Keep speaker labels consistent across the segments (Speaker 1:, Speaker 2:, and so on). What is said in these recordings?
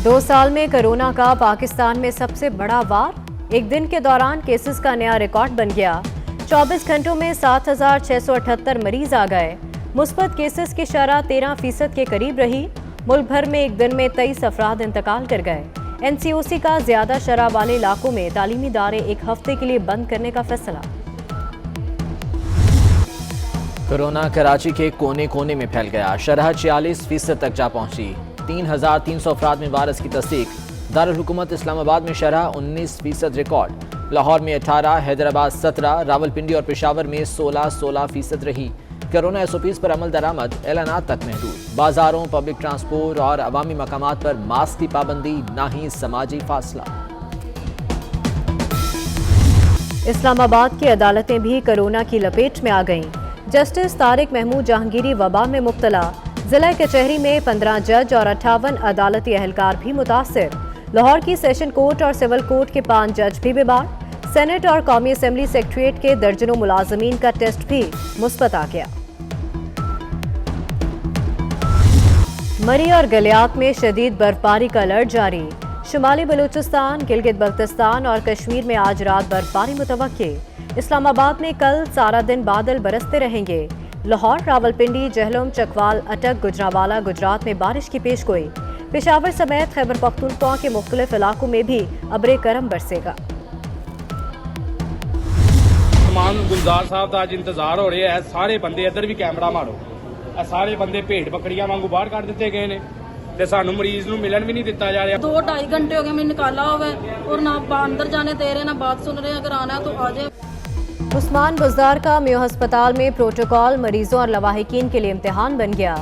Speaker 1: 2 साल में कोरोना का पाकिस्तान में सबसे बड़ा वार। एक दिन के दौरान केसेस का नया रिकॉर्ड बन गया। 24 घंटों में 7,678 मरीज आ गए। मुस्बत केसेस की शरह 13% के करीब रही। मुल्क भर में एक दिन में 23 अफराद इंतकाल कर गए। NCOC का ज्यादा शरह वाले इलाकों में तालीमी इदारे एक हफ्ते के लिए बंद करने का फैसला।
Speaker 2: कोरोना कराची के कोने कोने में फैल गया। शरह 46% तक जा पहुंची। 3,300 अफराद में वायरस की तस्दीक। दारुल हुकूमत इस्लामाबाद में शरह 19% रिकॉर्ड। लाहौर में 18, हैदराबाद 17, रावलपिंडी और पेशावर में 16% रही। कोरोना SOPs पर अमल दरामद, ऐलानात तक महदूद। बाजारों, पब्लिक ट्रांसपोर्ट और अवामी मकामात पर मास्क की पाबंदी, ना ही समाजी फासला।
Speaker 1: इस्लामाबाद की अदालतें भी कोरोना की लपेट में आ गईं। जस्टिस तारिक महमूद जहांगीरी वबा में मुब्तला। जिला कचहरी में 15 जज और 58 अदालती एहलकार भी मुतासिर। लाहौर की सेशन कोर्ट और सिविल कोर्ट के 5 जज भी बीमार। सेनेट और कौमी असम्बली सेक्रेटरीट के दर्जनों मुलाजमीन का टेस्ट भी मुस्बत आ गया। मरी और गलियात में शदीद बर्फबारी का अलर्ट जारी। शुमाली बलूचिस्तान, गिलगित बल्तिस्तान और कश्मीर में आज रात बर्फबारी मुतवक्के। इस्लामाबाद में कल सारा दिन बादल बरसते रहेंगे। लाहौर, रावलपिंडी, जहलम, चकवाल, अटक, गुजरांवाला गुजरात में बारिश की पेशगोई। पेशावर समेत खैबर पख्तूनख्वा के मुख्तलिफ इलाकों में भी अब्रे करम बरसेगा।
Speaker 3: गुलजार साहब का अज इंतजार हो रहा है। सारे बंदे इधर भी कैमरा मारो। सारे बंदे भेड़ बकरियां वांगू बाहर कर दिते गए ने ते सानू मरीज नू मिलन भी नहीं दिता जा रहा।
Speaker 4: 2-2.5 घंटे हो गए मैं निकाला हुआ है और ना अंदर जाने दे रहे ना बात सुन रहे। अगर आना है तो आ जाए।
Speaker 1: उस्मान बुज़दार का मेयो अस्पताल में प्रोटोकॉल मरीजों और लवाहिकीन के लिए इम्तिहान बन गया।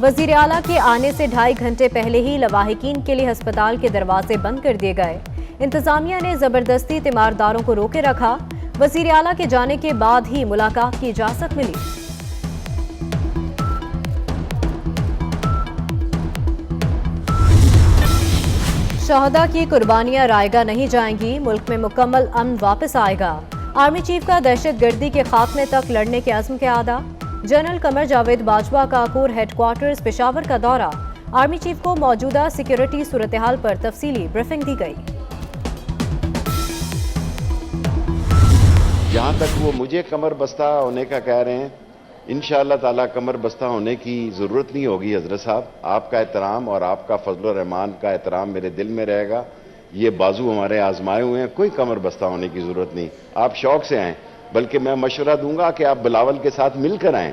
Speaker 1: वजीर आला के आने से 2.5 घंटे पहले ही लवाहिकीन के लिए अस्पताल के दरवाजे बंद कर दिए गए। इंतजामिया ने जबरदस्ती तीमारदारों को रोके रखा। वजीर आला के जाने के बाद ही मुलाकात की इजाजत मिली। शहदा की कुर्बानियां रायगा नहीं जाएंगी। मुल्क में मुकम्मल अमन वापस आएगा। आर्मी चीफ का दहशतगर्दी के खात्मे तक लड़ने के अज़्म के आदा। जनरल कमर जावेद बाजवा का कोर हेडक्वार्टर्स पेशावर का दौरा। आर्मी चीफ को मौजूदा सिक्योरिटी सूरत हाल पर तफसीली ब्रीफिंग दी गई।
Speaker 5: जहाँ तक वो मुझे कमर बस्ता होने का कह रहे हैं, इंशाअल्लाह ताला कमर बस्ता होने की जरूरत नहीं होगी। हजरत साहब, आपका एहतराम और आपका फजल रहमान का एहतराम मेरे दिल में रहेगा। ये बाजू हमारे आजमाए हुए हैं, कोई कमर बस्ता होने की जरूरत नहीं। आप शौक से आए, बल्कि मैं मशवरा दूंगा कि आप बिलावल के साथ मिलकर आएं।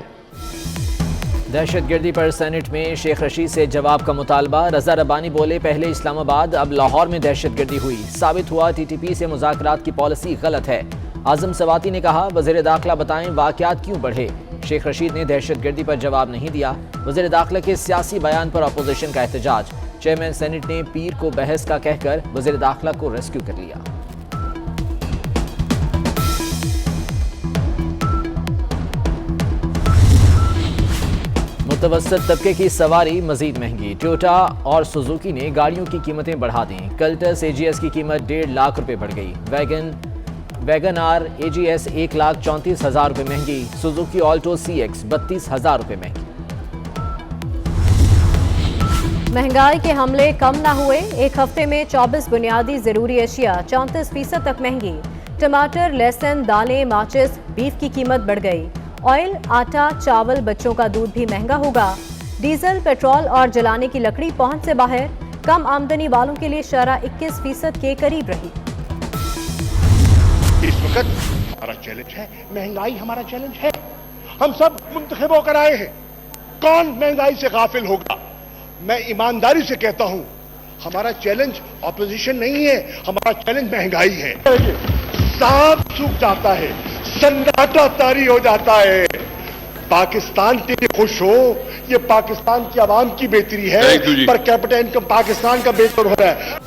Speaker 2: दहशतगर्दी पर सेनेट में शेख रशीद से जवाब का मुतालबा। रजा रब्बानी बोले, पहले इस्लामाबाद अब लाहौर में दहशतगर्दी हुई। साबित हुआ TTP से मुज़ाकरात की पॉलिसी गलत है। आजम सवाती ने कहा, वज़ीर दाखिला बताएं वाक़यात क्यों बढ़े। शेख रशीद ने दहशतगर्दी पर जवाब नहीं दिया। वज़ीर दाखिला के सियासी बयान पर अपोजिशन का एहतजाज। चेयरमैन सेनेट ने पीर को बहस का कहकर वज़ीर दाखिला को रेस्क्यू कर लिया। मुतवस्सित तबके की सवारी मजीद महंगी। टोयोटा और सुजुकी ने गाड़ियों की कीमतें बढ़ा दी। कल्टस AGS की कीमत 1.5 लाख रुपए बढ़ गई। वैगन आर AGS 1,34,000 रुपए महंगी। सुजुकी ऑल्टो CX 32,000 रुपए महंगी।
Speaker 1: महंगाई के हमले कम ना हुए। एक हफ्ते में 24 बुनियादी जरूरी अशिया 34% तक महंगी। टमाटर, लहसुन, दालें, माचिस, बीफ की कीमत बढ़ गई। ऑयल, आटा, चावल, बच्चों का दूध भी महंगा होगा। डीजल, पेट्रोल और जलाने की लकड़ी पहुंच से बाहर। कम आमदनी वालों के लिए शरह 21% के करीब रही।
Speaker 6: इस वक्त हमारा चैलेंज है, महंगाई हमारा चैलेंज है। हम सब मुंतखब होकर आए हैं। कौन महंगाई से गाफिल होगा? मैं ईमानदारी से कहता हूं, हमारा चैलेंज ऑपोजिशन नहीं है, हमारा चैलेंज महंगाई है। सांप सूख जाता है, सन्नाटा तारी हो जाता है। पाकिस्तान के लिए खुश हो, ये पाकिस्तान की आवाम की बेहतरी है। पर कैपिटल इनकम पाकिस्तान का बेहतर हो रहा है।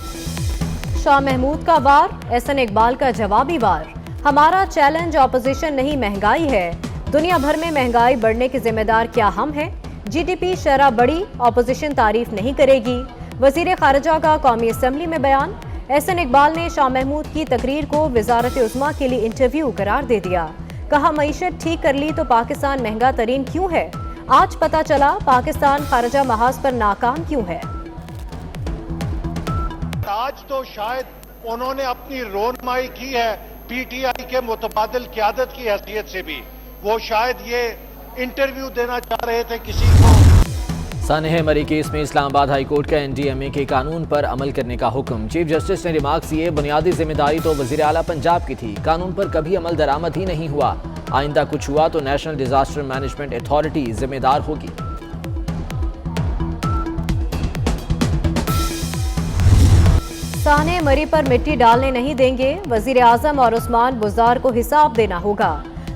Speaker 1: शाह महमूद का वार, एहसन इकबाल का जवाबी वार। हमारा चैलेंज ऑपोजिशन नहीं महंगाई है। दुनिया भर में महंगाई बढ़ने के जिम्मेदार क्या हम हैं? GDP शरह बढ़ी, ऑपोजिशन तारीफ नहीं करेगी। वजीर खारजा का कौमी असम्बली में बयान। एहसन इकबाल ने शाह महमूद की तकरीर को वजारत उज़्मा के लिए इंटरव्यू करार दे दिया। कहा, मईशत ठीक कर ली तो पाकिस्तान महंगा तरीन क्यों है? आज पता चला पाकिस्तान खारजा महाज पर नाकाम क्यों है।
Speaker 6: आज तो शायद उन्होंने अपनी रोनमाई की है पीटीआई के मुतबादिल क़यादत की हैसियत से भी। वो शायद ये इंटरव्यू देना चाह रहे थे किसी को।
Speaker 2: सानेह मरी केस में इस्लामाबाद हाई कोर्ट का एनडीएमए के कानून पर अमल करने का हुक्म। चीफ जस्टिस ने रिमार्क्स दिए, बुनियादी जिम्मेदारी तो वजीर आला पंजाब की थी, कानून पर कभी अमल दरामद ही नहीं हुआ। आइंदा कुछ हुआ तो नेशनल डिजास्टर मैनेजमेंट अथॉरिटी जिम्मेदार होगी।
Speaker 1: सानेह मरी पर मिट्टी डालने नहीं देंगे, वजीर आजम और उस्मान बुज़दार को हिसाब देना होगा।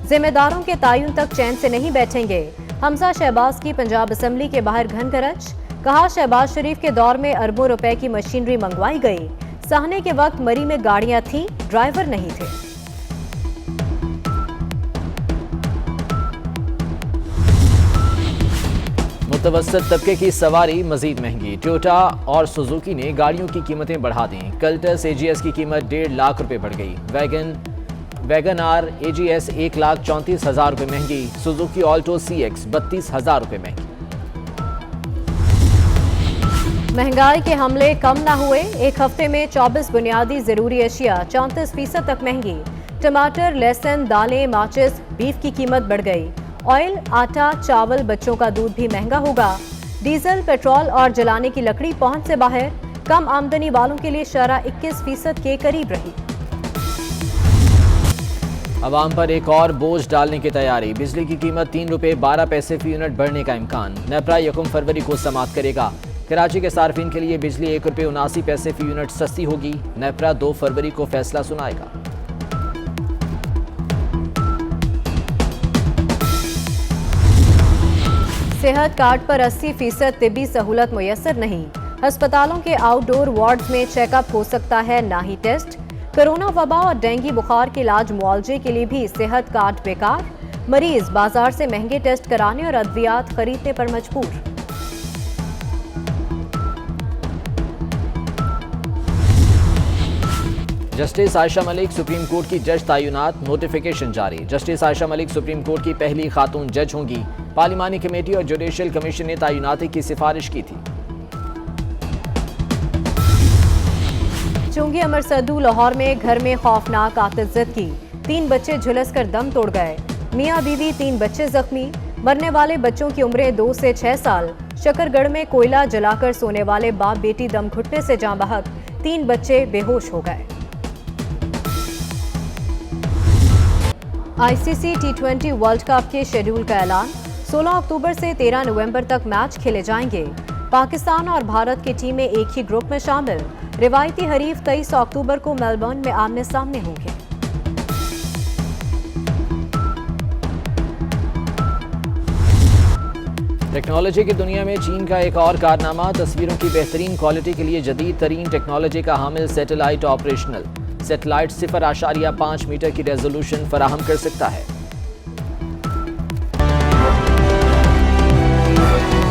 Speaker 1: जिम्मेदारों के तयन तक चैन से नहीं बैठेंगे। हमजा शहबाज की पंजाब असेंबली के बाहर घन करच, कहा शहबाज शरीफ के दौर में अरबों रुपए की मशीनरी मंगवाई गई। सहने के वक्त मरी में गाड़ियां थीं, ड्राइवर नहीं थे।
Speaker 2: मुतवस्सित तबके की सवारी मजीद महंगी, टोयोटा और सुजुकी ने गाड़ियों की कीमतें बढ़ा दी। कल्टस एजीएस की कीमत 1.5 लाख रुपए बढ़ गई। वैगन आर एजीएस 1,34,000 रुपए महंगी। सुजुकी ऑल्टो सीएक्स 32,000 रुपए महंगी।
Speaker 1: महंगाई के हमले कम ना हुए, एक हफ्ते में 24 बुनियादी जरूरी अशिया 34% तक महंगी। टमाटर, लहसुन, दालें, माचिस, बीफ की कीमत बढ़ गई। ऑयल, आटा, चावल, बच्चों का दूध भी महंगा होगा। डीजल, पेट्रोल और जलाने की लकड़ी पहुंच से बाहर। कम आमदनी वालों के लिए शरह 21% के करीब रही।
Speaker 2: अवाम पर एक और बोझ डालने की तैयारी, बिजली की कीमत 3 रुपये 12 पैसे फी यूनिट बढ़ने का इम्कान। नेपरा 1 फरवरी को समाप्त करेगा। कराची के सार्फिन के लिए बिजली 1 रुपये 79 पैसे फी यूनिट सस्ती होगी। नेपरा 2 फरवरी को फैसला सुनाएगा।
Speaker 1: सेहत कार्ड पर 80% तिब्बी सहूलत मुयसर नहीं। अस्पतालों के आउटडोर वार्ड्स में चेकअप हो सकता है, ना ही टेस्ट। कोरोना वबा और डेंगू बुखार के इलाज मुआवजे के लिए भी सेहत कार्ड बेकार। मरीज बाजार से महंगे टेस्ट कराने और अद्वियात खरीदने पर मजबूर।
Speaker 2: Justice Ayesha Malik supreme court की जज तैनात, नोटिफिकेशन जारी। Justice Ayesha Malik supreme court की पहली खातून जज होंगी। पार्लिमानी कमेटी और जुडिशल कमीशन ने तैनाती की सिफारिश की थी।
Speaker 1: चुंगी अमर सद्दू लाहौर में घर में खौफनाक आतिशज़द की, 3 बच्चे झुलसकर दम तोड़ गए। मियां बीवी 3 बच्चे जख्मी। मरने वाले बच्चों की उम्रें 2 से 6 साल। शकरगढ़ में कोयला जलाकर सोने वाले बाप बेटी दम घुटने से जाँ बहक, 3 बच्चे बेहोश हो गए। आईसीसी T20 वर्ल्ड कप के शेड्यूल का ऐलान, 16 अक्टूबर से 13 नवंबर तक मैच खेले जाएंगे। पाकिस्तान और भारत की टीमें एक ही ग्रुप में शामिल। रिवायती हरीफ 23 अक्टूबर को मेलबर्न में आमने सामने होंगे।
Speaker 2: टेक्नोलॉजी की दुनिया में चीन का एक और कारनामा, तस्वीरों की बेहतरीन क्वालिटी के लिए जदीद तरीन टेक्नोलॉजी का हामिल सैटेलाइट ऑपरेशनल। सैटेलाइट 0.5 मीटर की रेजोल्यूशन फराहम कर सकता है।